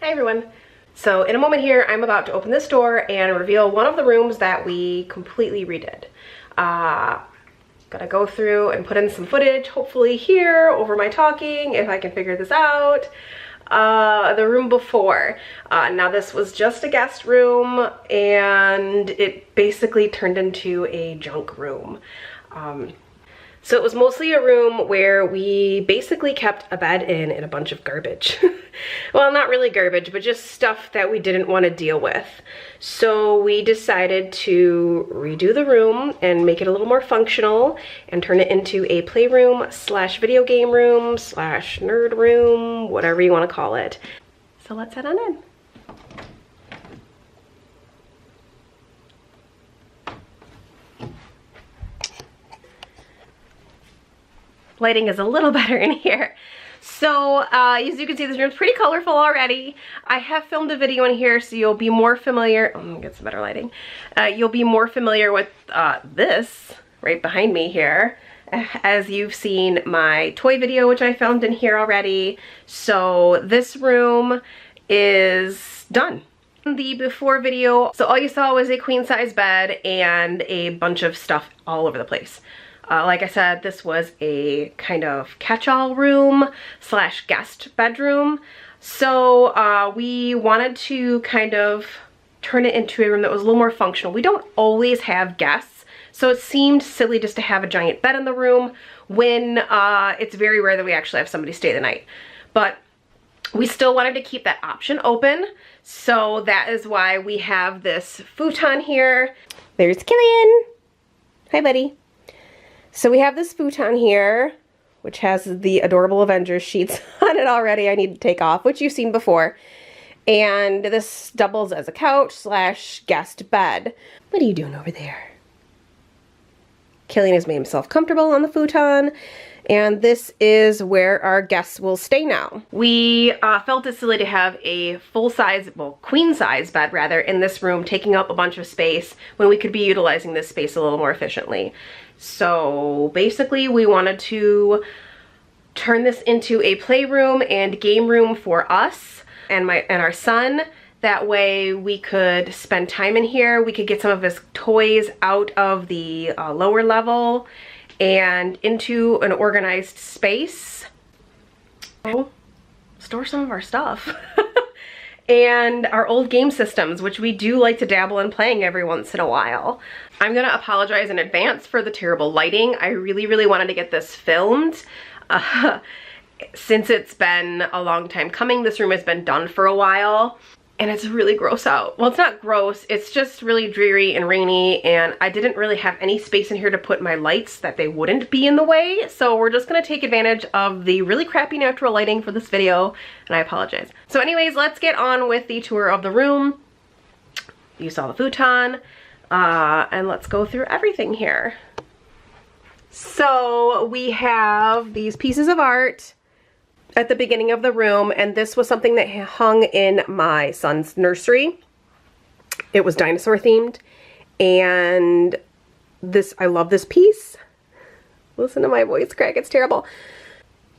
Hi everyone. So in a moment here, I'm about to open this door and reveal one of the rooms that we completely redid. Gotta go through and put in some footage, hopefully here over my talking, if I can figure this out. The room before. Now this was just a guest room and it basically turned into a junk room. So it was mostly a room where we basically kept a bed in and a bunch of garbage. Well, not really garbage, but just stuff that we didn't want to deal with. So we decided to redo the room and make it a little more functional and turn it into a playroom slash video game room slash nerd room, whatever you want to call it. So let's head on in. Lighting is a little better in here. So as you can see, this room's pretty colorful already. I have filmed a video in here so you'll be more familiar. I'm gonna get some better lighting. You'll be more familiar with this right behind me here, as you've seen my toy video, which I filmed in here already. So this room is done. The before video, so all you saw was a queen size bed and a bunch of stuff all over the place. Like I said, this was a kind of catch-all room slash guest bedroom. So we wanted to kind of turn it into a room that was a little more functional. We don't always have guests, so it seemed silly just to have a giant bed in the room when it's very rare that we actually have somebody stay the night. But we still wanted to keep that option open, so that is why we have this futon here. There's Killian. Hi, buddy. So we have this futon here, which has the adorable Avengers sheets on it already I need to take off, which you've seen before. And this doubles as a couch slash guest bed. What are you doing over there? Killian has made himself comfortable on the futon. And this is where our guests will stay now. We felt it silly to have a full-size, well, queen-size bed rather, in this room, taking up a bunch of space when we could be utilizing this space a little more efficiently. So basically we wanted to turn this into a playroom and game room for us and our son. That way we could spend time in here. We could get some of his toys out of the lower level and into an organized space. Store some of our stuff. And our old game systems, which we do like to dabble in playing every once in a while. I'm gonna apologize in advance for the terrible lighting. I really wanted to get this filmed. Since it's been a long time coming, this room has been done for a while. And it's really gross out. Well, it's not gross, it's just really dreary and rainy, and I didn't really have any space in here to put my lights that they wouldn't be in the way, so we're just gonna take advantage of the really crappy natural lighting for this video, and I apologize. So anyways, let's get on with the tour of the room. You saw the futon, and let's go through everything here. So we have these pieces of art at the beginning of the room, and this was something that hung in my son's nursery. It was dinosaur themed, and this, I love this piece. Listen to my voice crack, it's terrible.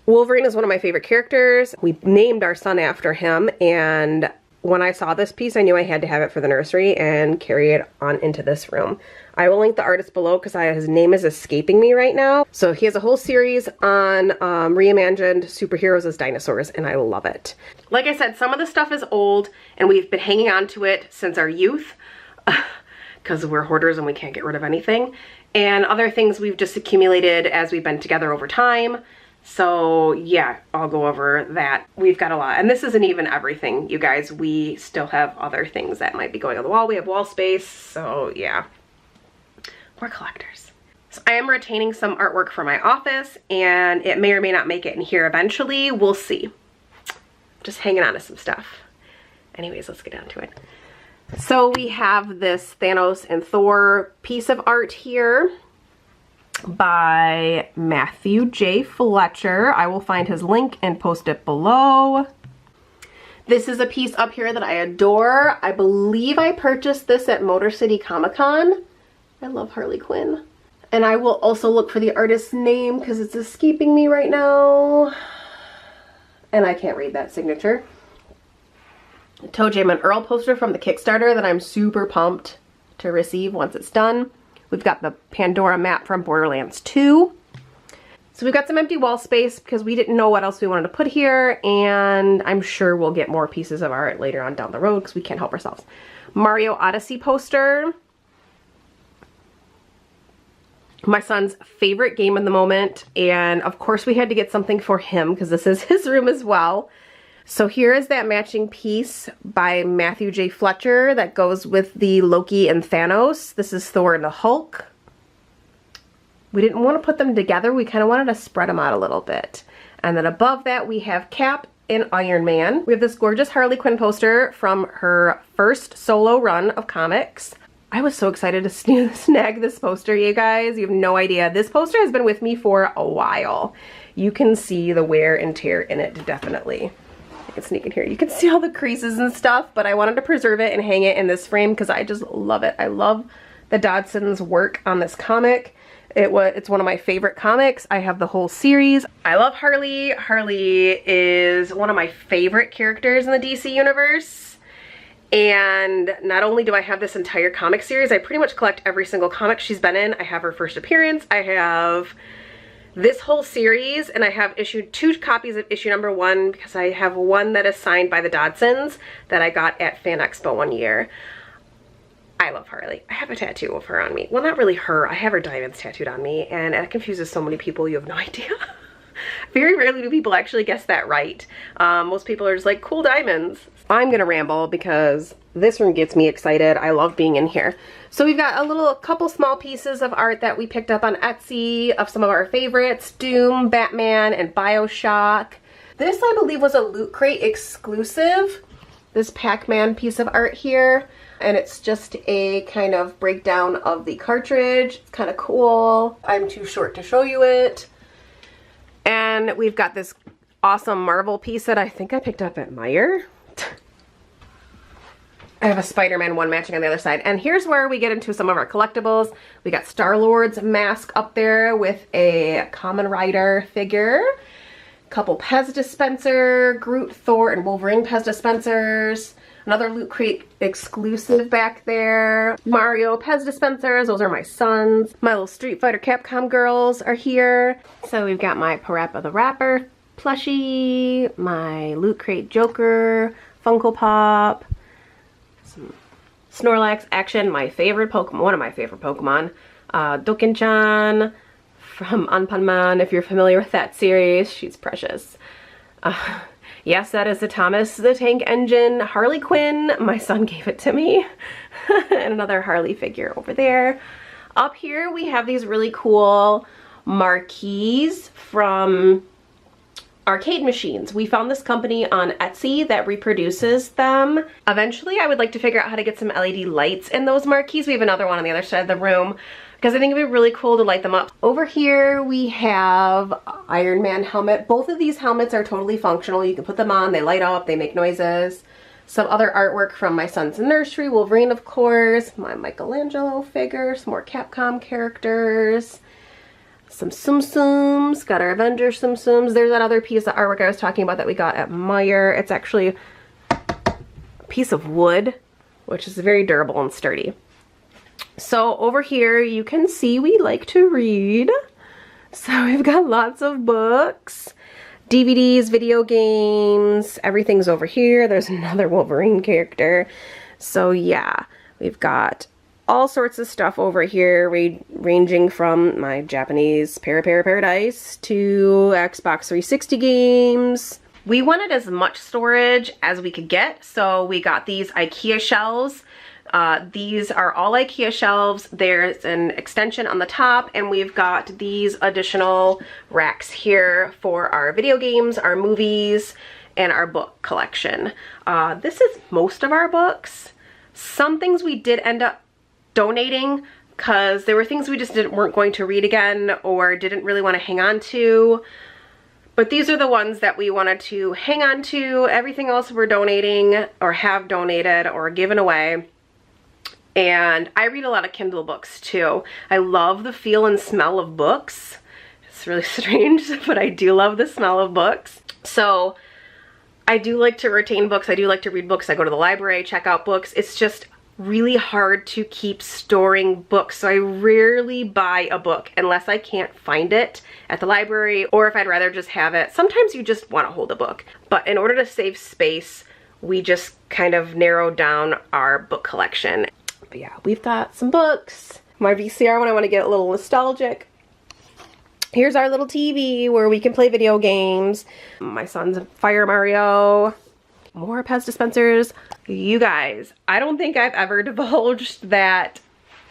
Wolverine is one of my favorite characters. We named our son after him, and when I saw this piece, I knew I had to have it for the nursery and carry it on into this room. I will link the artist below because his name is escaping me right now. So he has a whole series on reimagined superheroes as dinosaurs, and I love it. Like I said, some of the stuff is old, and we've been hanging on to it since our youth because we're hoarders and we can't get rid of anything. And other things we've just accumulated as we've been together over time. So yeah, I'll go over that. We've got a lot, and this isn't even everything, you guys. We still have other things that might be going on the wall. We have wall space, so yeah. We're collectors. So I am retaining some artwork for my office, and it may or may not make it in here eventually. We'll see. Just hanging on to some stuff. Anyways, let's get down to it. So we have this Thanos and Thor piece of art here by Matthew J. Fletcher. I will find his link and post it below. This is a piece up here that I adore. I believe I purchased this at Motor City Comic Con. I love Harley Quinn. And I will also look for the artist's name because it's escaping me right now. And I can't read that signature. Toe Jam and Earl poster from the Kickstarter that I'm super pumped to receive once it's done. We've got the Pandora map from Borderlands 2. So we've got some empty wall space because we didn't know what else we wanted to put here, and I'm sure we'll get more pieces of art later on down the road because we can't help ourselves. Mario Odyssey poster. My son's favorite game in the moment, and of course we had to get something for him because this is his room as well. So here is that matching piece by Matthew J. Fletcher that goes with the Loki and Thanos. This is Thor and the Hulk. We didn't want to put them together. We kind of wanted to spread them out a little bit. And then above that we have Cap and Iron Man. We have this gorgeous Harley Quinn poster from her first solo run of comics. I was so excited to snag this poster, you guys. You have no idea. This poster has been with me for a while. You can see the wear and tear in it, definitely. I can sneak in here. You can see all the creases and stuff, but I wanted to preserve it and hang it in this frame because I just love it. I love the Dodson's work on this comic. It's one of my favorite comics. I have the whole series. I love Harley. Harley is one of my favorite characters in the DC universe. And not only do I have this entire comic series, I pretty much collect every single comic she's been in. I have her first appearance. I have this whole series, and I have issued 2 copies of issue number 1 because I have one that is signed by the Dodsons that I got at Fan Expo one year. I love Harley. I have a tattoo of her on me. Well, not really her. I have her diamonds tattooed on me, and it confuses so many people. You have no idea. Very rarely do people actually guess that right. Most people are just like, cool diamonds. I'm gonna ramble because this room gets me excited. I love being in here. So we've got a couple small pieces of art that we picked up on Etsy of some of our favorites. Doom, Batman, and Bioshock. This, I believe, was a Loot Crate exclusive. This Pac-Man piece of art here. And it's just a kind of breakdown of the cartridge. It's kind of cool. I'm too short to show you it. And we've got this awesome Marvel piece that I think I picked up at Meijer. I have a Spider-Man one matching on the other side. And here's where we get into some of our collectibles. We got Star-Lord's mask up there with a Kamen Rider figure. Couple Pez dispenser, Groot, Thor, and Wolverine Pez dispensers. Another Loot Crate exclusive back there. Mario Pez dispensers, those are my sons. My little Street Fighter Capcom girls are here. So we've got my Parappa the Rapper plushie, my Loot Crate Joker, Funko Pop, some Snorlax Action, my favorite Pokemon, one of my favorite Pokemon, Dokkan-chan from Anpanman, if you're familiar with that series. She's precious. Yes, that is the Thomas the Tank Engine Harley Quinn. My son gave it to me. And another Harley figure over there. Up here we have these really cool marquees from arcade machines. We found this company on Etsy that reproduces them. Eventually I would like to figure out how to get some LED lights in those marquees. We have another one on the other side of the room because I think it'd be really cool to light them up. Over here we have Iron Man helmet. Both of these helmets are totally functional. You can put them on, they light up, they make noises. Some other artwork from my son's nursery, Wolverine of course, my Michelangelo figure, some more Capcom characters, some Tsum Tsums, got our Avengers Tsum Tsums. There's that other piece of artwork I was talking about that we got at Meijer. It's actually a piece of wood, which is very durable and sturdy. So over here you can see we like to read. So we've got lots of books, DVDs, video games, everything's over here. There's another Wolverine character. So yeah, we've got all sorts of stuff over here, ranging from my Japanese Paradise to Xbox 360 games. We wanted as much storage as we could get, so we got these IKEA shelves. These are all IKEA shelves. There's an extension on the top, and we've got these additional racks here for our video games, our movies, and our book collection. This is most of our books. Some things we did end up donating because there were things we just weren't going to read again or didn't really want to hang on to. But these are the ones that we wanted to hang on to. Everything else we're donating or have donated or given away. And I read a lot of Kindle books too. I love the feel and smell of books. It's really strange, but I do love the smell of books. So I do like to retain books. I do like to read books. I go to the library, check out books. It's just really hard to keep storing books, so I rarely buy a book unless I can't find it at the library, or if I'd rather just have it. Sometimes you just want to hold a book, but in order to save space, we just kind of narrowed down our book collection. But yeah, we've got some books. My VCR when I want to get a little nostalgic. Here's our little TV where we can play video games. My son's Fire Mario. More Pez dispensers. You guys, I don't think I've ever divulged that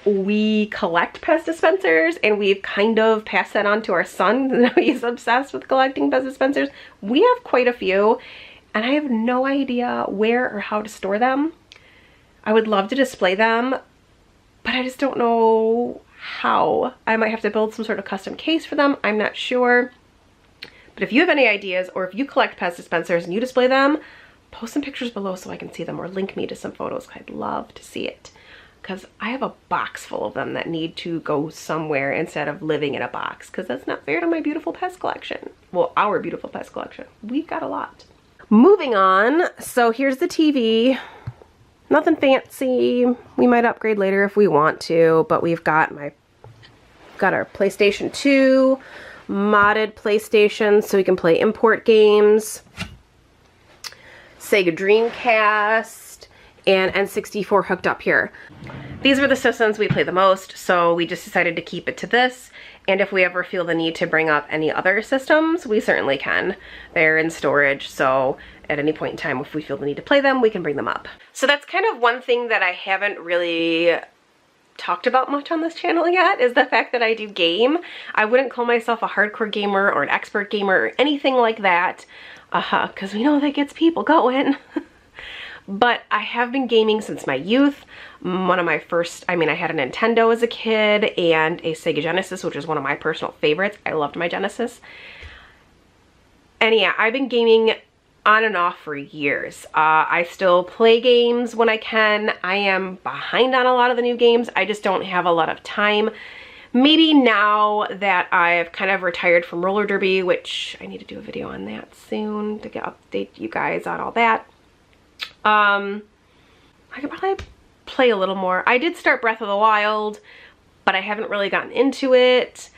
we collect Pez dispensers, and we've kind of passed that on to our son. Now he's obsessed with collecting Pez dispensers. We have quite a few, and I have no idea where or how to store them. I would love to display them, but I just don't know how. I might have to build some sort of custom case for them. I'm not sure. But if you have any ideas, or if you collect Pez dispensers and you display them, post some pictures below so I can see them, or link me to some photos. I'd love to see it, because I have a box full of them that need to go somewhere instead of living in a box, because that's not fair to my beautiful Pez collection. Well, our beautiful Pez collection. We've got a lot. Moving on, so here's the TV. Nothing fancy. We might upgrade later if we want to, but we've got our PlayStation 2, modded PlayStation so we can play import games. Sega Dreamcast, and N64 hooked up here. These were the systems we play the most, so we just decided to keep it to this, and if we ever feel the need to bring up any other systems, we certainly can. They're in storage, so at any point in time, if we feel the need to play them, we can bring them up. So that's kind of one thing that I haven't really talked about much on this channel yet, is the fact that I do game. I wouldn't call myself a hardcore gamer or an expert gamer or anything like that, because we know that gets people going. But I have been gaming since my youth. One of my first, I had a Nintendo as a kid and a Sega Genesis, which is one of my personal favorites. I loved my Genesis. And yeah, I've been gaming on and off for years. I still play games when I can. I am behind on a lot of the new games. I just don't have a lot of time. Maybe now that I've kind of retired from roller derby, which I need to do a video on that soon to update you guys on all that. I could probably play a little more. I did start Breath of the Wild, but I haven't really gotten into it.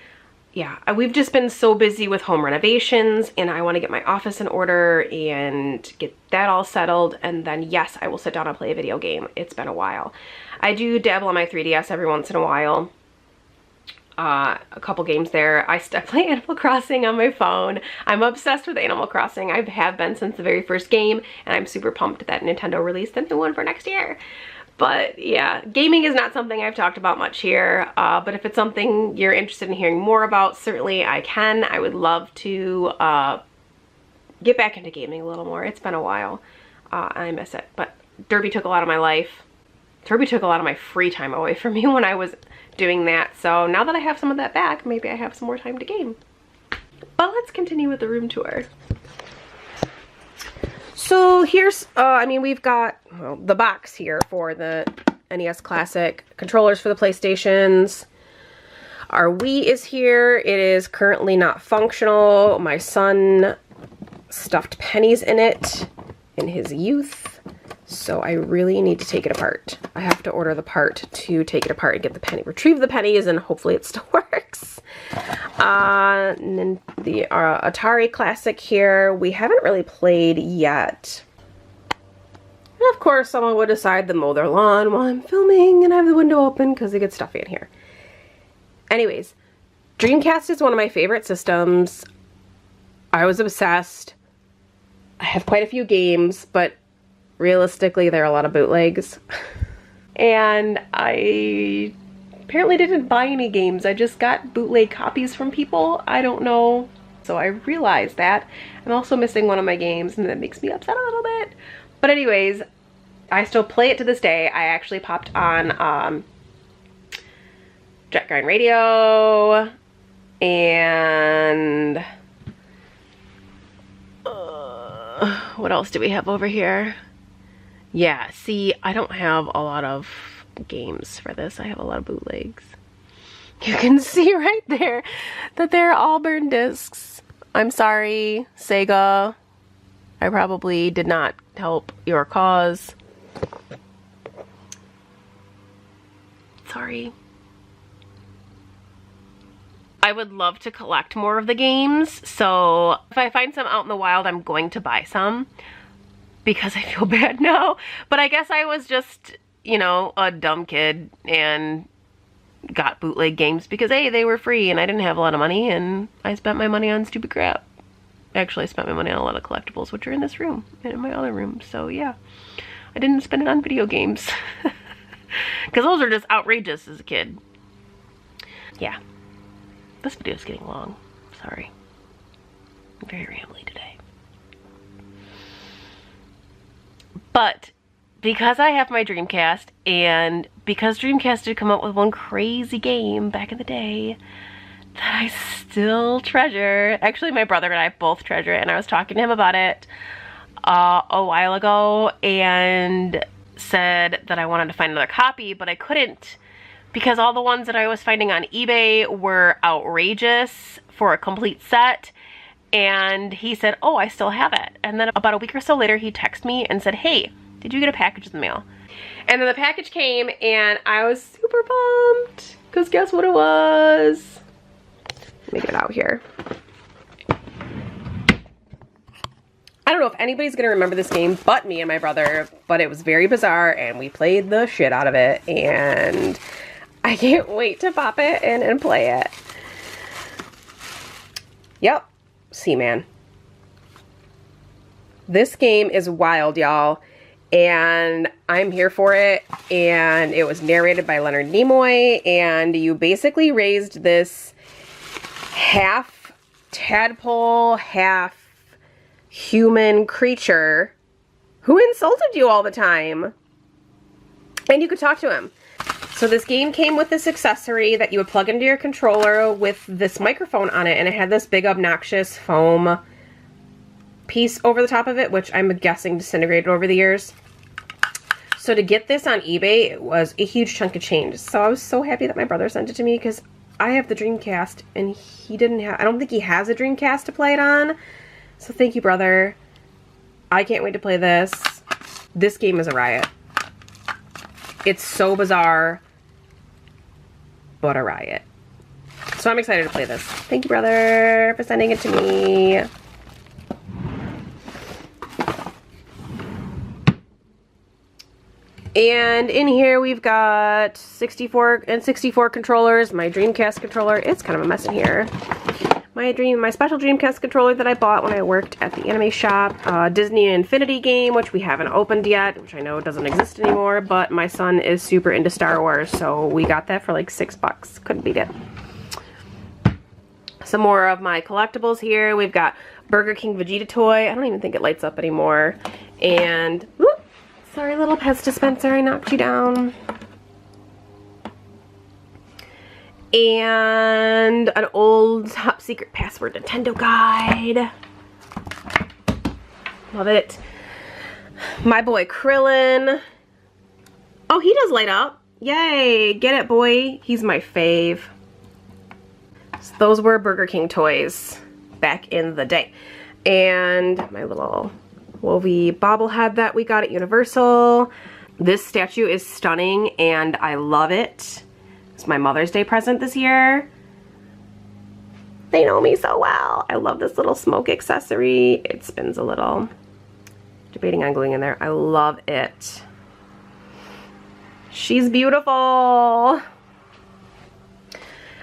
Yeah, we've just been so busy with home renovations, and I want to get my office in order and get that all settled, and then yes, I will sit down and play a video game. It's been a while. I do dabble on my 3DS every once in a while. A couple games there. I still play Animal Crossing on my phone. I'm obsessed with Animal Crossing. I have been since the very first game, and I'm super pumped that Nintendo released a new one for next year. But yeah, gaming is not something I've talked about much here, but if it's something you're interested in hearing more about, certainly I can. I would love to get back into gaming a little more. It's been a while. I miss it, but derby took a lot of my life. Derby took a lot of my free time away from me when I was doing that, so now that I have some of that back, maybe I have some more time to game. But let's continue with the room tour. So here's, we've got the box here for the NES Classic, controllers for the PlayStations. Our Wii is here. It is currently not functional. My son stuffed pennies in it in his youth. So I really need to take it apart. I have to order the part to take it apart and get the penny, retrieve the pennies, and hopefully it still works. And then the Atari Classic here, we haven't really played yet. And of course, someone would decide to mow their lawn while I'm filming and I have the window open because it gets stuffy in here. Anyways, Dreamcast is one of my favorite systems. I was obsessed. I have quite a few games, but realistically, there are a lot of bootlegs. And I apparently didn't buy any games. I just got bootleg copies from people. I don't know. So I realized that. I'm also missing one of my games, and that makes me upset a little bit. But anyways, I still play it to this day. I actually popped on Jet Grind Radio and what else do we have over here? Yeah, see, I don't have a lot of games for this. I have a lot of bootlegs. You can see right there that they're all burned discs. I'm sorry, Sega. I probably did not help your cause. Sorry. I would love to collect more of the games, so if I find some out in the wild, I'm going to buy some because I feel bad now. But I guess I was just, you know, a dumb kid and got bootleg games because, hey, they were free and I didn't have a lot of money and I spent my money on stupid crap. Actually, I spent my money on a lot of collectibles, which are in this room and in my other room. So yeah, I didn't spend it on video games because those are just outrageous as a kid. Yeah, this video is getting long. Sorry. I'm very rambly today. But because I have my Dreamcast and because Dreamcast did come up with one crazy game back in the day that I still treasure. Actually, my brother and I both treasure it, and I was talking to him about it a while ago and said that I wanted to find another copy, but I couldn't because all the ones that I was finding on eBay were outrageous for a complete set. And he said, oh, I still have it. And then about a week or so later, he texted me and said, hey, did you get a package in the mail? And then the package came and I was super bummed because guess what it was? Let me get it out here. I don't know if anybody's gonna remember this game but me and my brother, but it was very bizarre and we played the shit out of it and I can't wait to pop it in and play it. Yep, Seaman. This game is wild, y'all, and I'm here for it, and it was narrated by Leonard Nimoy, and you basically raised this half tadpole, half human creature who insulted you all the time, and you could talk to him. So this game came with this accessory that you would plug into your controller with this microphone on it, and it had this big obnoxious foam piece over the top of it, which I'm guessing disintegrated over the years. So to get this on eBay, it was a huge chunk of change. So I was so happy that my brother sent it to me because I have the Dreamcast and he didn't have, I don't think he has a Dreamcast to play it on. So thank you, brother. I can't wait to play this. This game is a riot. It's so bizarre, but a riot. So I'm excited to play this. Thank you, brother, for sending it to me. And in here we've got 64 controllers, my Dreamcast controller. It's kind of a mess in here. My special Dreamcast controller that I bought when I worked at the anime shop. Disney Infinity game, which we haven't opened yet, which I know doesn't exist anymore, but my son is super into Star Wars, so we got that for like $6. Couldn't beat it. Some more of my collectibles here. We've got Burger King Vegeta toy. I don't even think it lights up anymore. And, whoop, sorry little Pez dispenser, I knocked you down. And an old top secret password Nintendo guide. Love it. My boy Krillin. Oh, he does light up. Yay, get it, boy. He's my fave. So those were Burger King toys back in the day. And my little Wolvie bobblehead that we got at Universal. This statue is stunning and I love it. It's my Mother's Day present this year. They know me so well. I love this little smoke accessory. It spins a little. Debating on gluing in there. I love it. She's beautiful.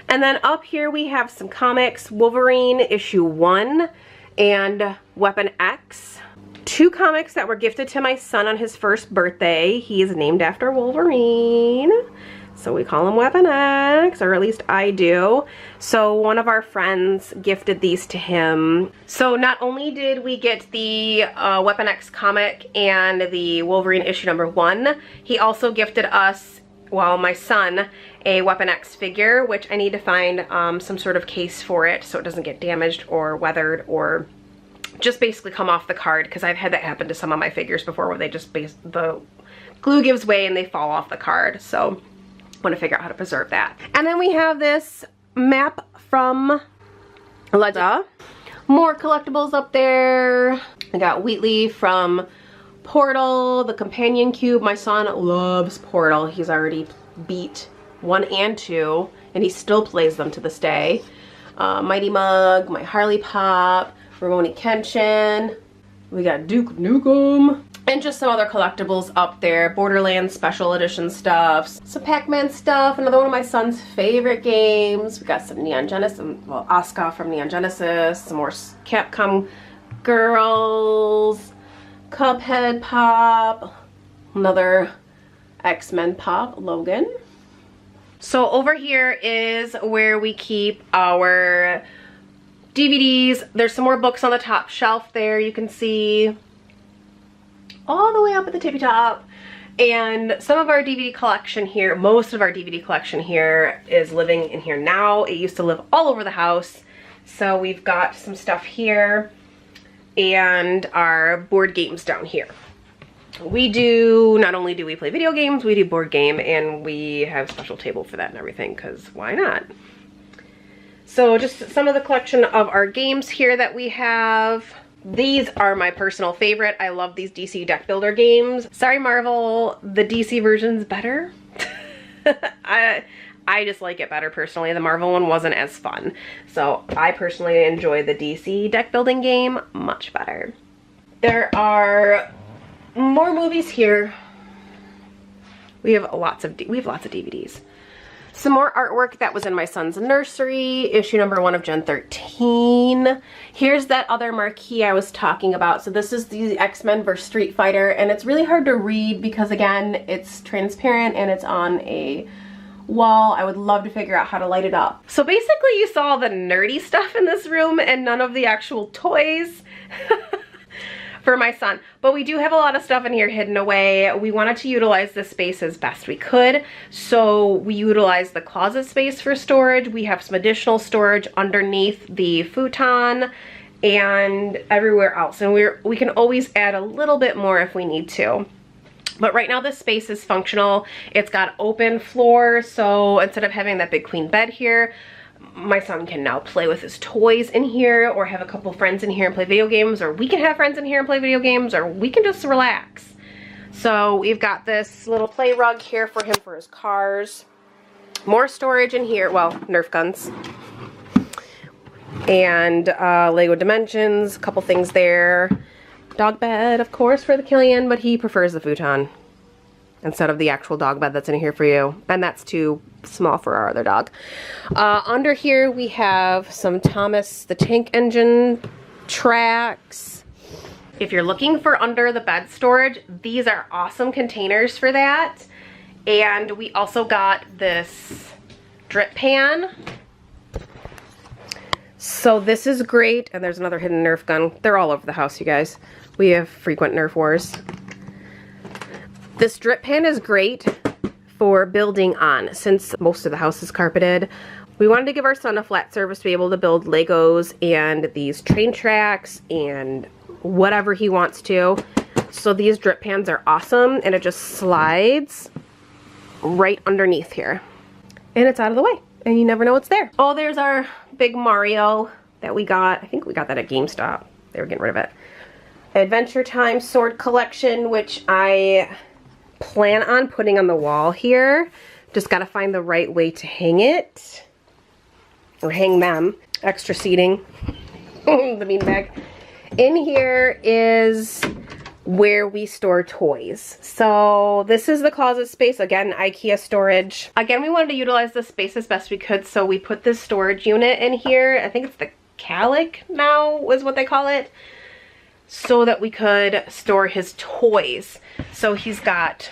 And then up here we have some comics. Wolverine issue 1 and Weapon X. 2 comics that were gifted to my son on his first birthday. He is named after Wolverine. So we call him Weapon X, or at least I do. So one of our friends gifted these to him. So not only did we get the Weapon X comic and the Wolverine issue number 1, he also gifted us, well, my son, a Weapon X figure, which I need to find some sort of case for it so it doesn't get damaged or weathered or just basically come off the card, because I've had that happen to some of my figures before where they just, the glue gives way and they fall off the card. So want to figure out how to preserve that. And then we have this map from Legend. More collectibles up there. I got Wheatley from Portal, the companion cube. My son loves Portal. He's already beat 1 and 2, and he still plays them to this day. Mighty Mug, my Harley Pop, Rurouni Kenshin. We got Duke Nukem. And just some other collectibles up there. Borderlands special edition stuff. Some Pac-Man stuff. Another one of my son's favorite games. We got some Neon Genesis. Well, Asuka from Neon Genesis. Some more Capcom Girls. Cuphead Pop. Another X-Men Pop. Logan. So over here is where we keep our DVDs. There's some more books on the top shelf there. You can see all the way up at the tippy top. And some of our DVD collection here, most of our DVD collection here is living in here now. It used to live all over the house. So we've got some stuff here and our board games down here. Not only do we play video games, we do board game, and we have a special table for that and everything, because why not? So just some of the collection of our games here that we have. These are my personal favorite. I love these DC deck builder games. Sorry, Marvel, the DC version's better. I just like it better personally. The Marvel one wasn't as fun. So I personally enjoy the DC deck building game much better. There are more movies here. We have lots of DVDs. Some more artwork that was in my son's nursery, issue number 1 of Gen 13. Here's that other marquee I was talking about. So this is the X-Men vs. Street Fighter, and it's really hard to read because, again, it's transparent and it's on a wall. I would love to figure out how to light it up. So basically you saw the nerdy stuff in this room and none of the actual toys. For my son. But we do have a lot of stuff in here hidden away. We wanted to utilize this space as best we could. So we utilized the closet space for storage. We have some additional storage underneath the futon and everywhere else. And we can always add a little bit more if we need to. But right now this space is functional. It's got open floor. So instead of having that big queen bed here, my son can now play with his toys in here, or have a couple friends in here and play video games, or we can have friends in here and play video games, or we can just relax. So we've got this little play rug here for him for his cars. More storage in here, well, Nerf guns. And Lego Dimensions, a couple things there. Dog bed, of course, for the Killian, but he prefers the futon instead of the actual dog bed that's in here for you. And that's too small for our other dog. Under here we have some Thomas the Tank Engine tracks. If you're looking for under the bed storage, these are awesome containers for that. And we also got this drip pan. So this is great. And there's another hidden Nerf gun. They're all over the house, you guys. We have frequent Nerf wars. This drip pan is great for building on, since most of the house is carpeted. We wanted to give our son a flat surface to be able to build Legos and these train tracks and whatever he wants to. So these drip pans are awesome, and it just slides right underneath here. And it's out of the way, and you never know what's there. Oh, there's our big Mario that we got. I think we got that at GameStop. They were getting rid of it. Adventure Time sword collection, which I plan on putting on the wall here. Just gotta find the right way to hang it, or hang them. Extra seating. The beanbag. In here is where we store toys. So this is the closet space. Again, IKEA storage. Again, we wanted to utilize this space as best we could, so we put this storage unit in here. I think it's the Calic now is what they call it, so that we could store his toys. So he's got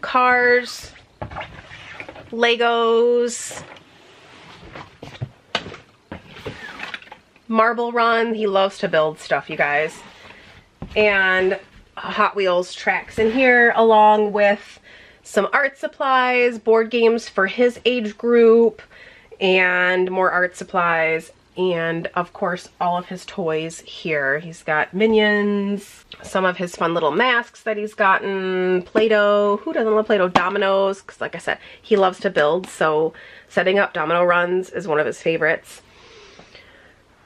cars, Legos, Marble Run. He loves to build stuff, you guys. And Hot Wheels tracks in here, along with some art supplies, board games for his age group, and more art supplies. And of course all of his toys here. He's got Minions, some of his fun little masks that he's gotten, Play-Doh. Who doesn't love Play-Doh? Dominoes, because like I said, he loves to build, so setting up domino runs is one of his favorites.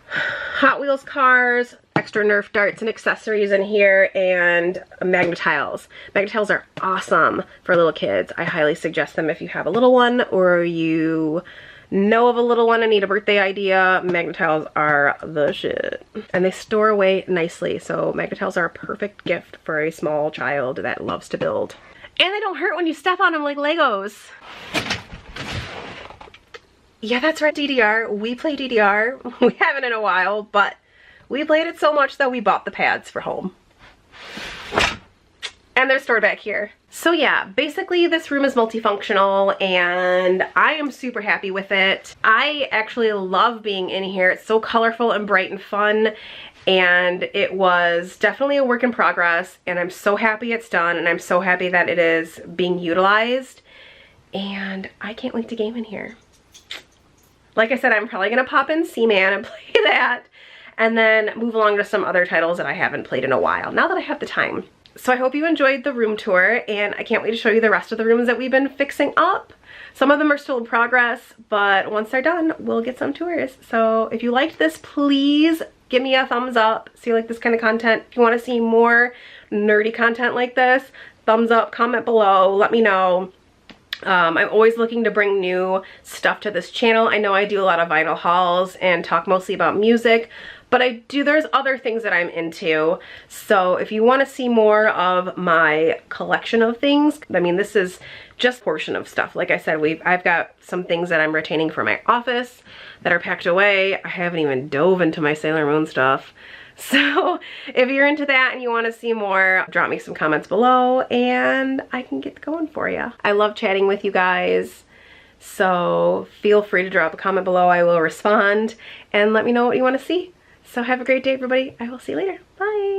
Hot Wheels cars, extra Nerf darts and accessories in here, and magnetiles. Magnetiles are awesome for little kids. I highly suggest them if you have a little one or you know of a little one and need a birthday idea. Magnetiles are the shit. And they store away nicely, so magnetiles are a perfect gift for a small child that loves to build. And they don't hurt when you step on them like Legos. Yeah, that's right, DDR. We play DDR. We haven't in a while, but we played it so much that we bought the pads for home. And they're stored back here. So yeah, basically this room is multifunctional and I am super happy with it. I actually love being in here. It's so colorful and bright and fun, and it was definitely a work in progress, and I'm so happy it's done, and I'm so happy that it is being utilized, and I can't wait to game in here. Like I said, I'm probably gonna pop in Seaman and play that, and then move along to some other titles that I haven't played in a while, now that I have the time. So I hope you enjoyed the room tour, and I can't wait to show you the rest of the rooms that we've been fixing up. Some of them are still in progress, but once they're done, we'll get some tours. So if you liked this, please give me a thumbs up. So you like this kind of content. If you want to see more nerdy content like this, thumbs up, comment below, let me know. I'm always looking to bring new stuff to this channel. I know I do a lot of vinyl hauls and talk mostly about music, but there's other things that I'm into. So if you want to see more of my collection of things, I mean, this is just a portion of stuff. Like I said, I've got some things that I'm retaining for my office that are packed away. I haven't even dove into my Sailor Moon stuff. So if you're into that and you want to see more, drop me some comments below and I can get going for you. I love chatting with you guys, so feel free to drop a comment below. I will respond and let me know what you want to see. So have a great day, everybody. I will see you later. Bye.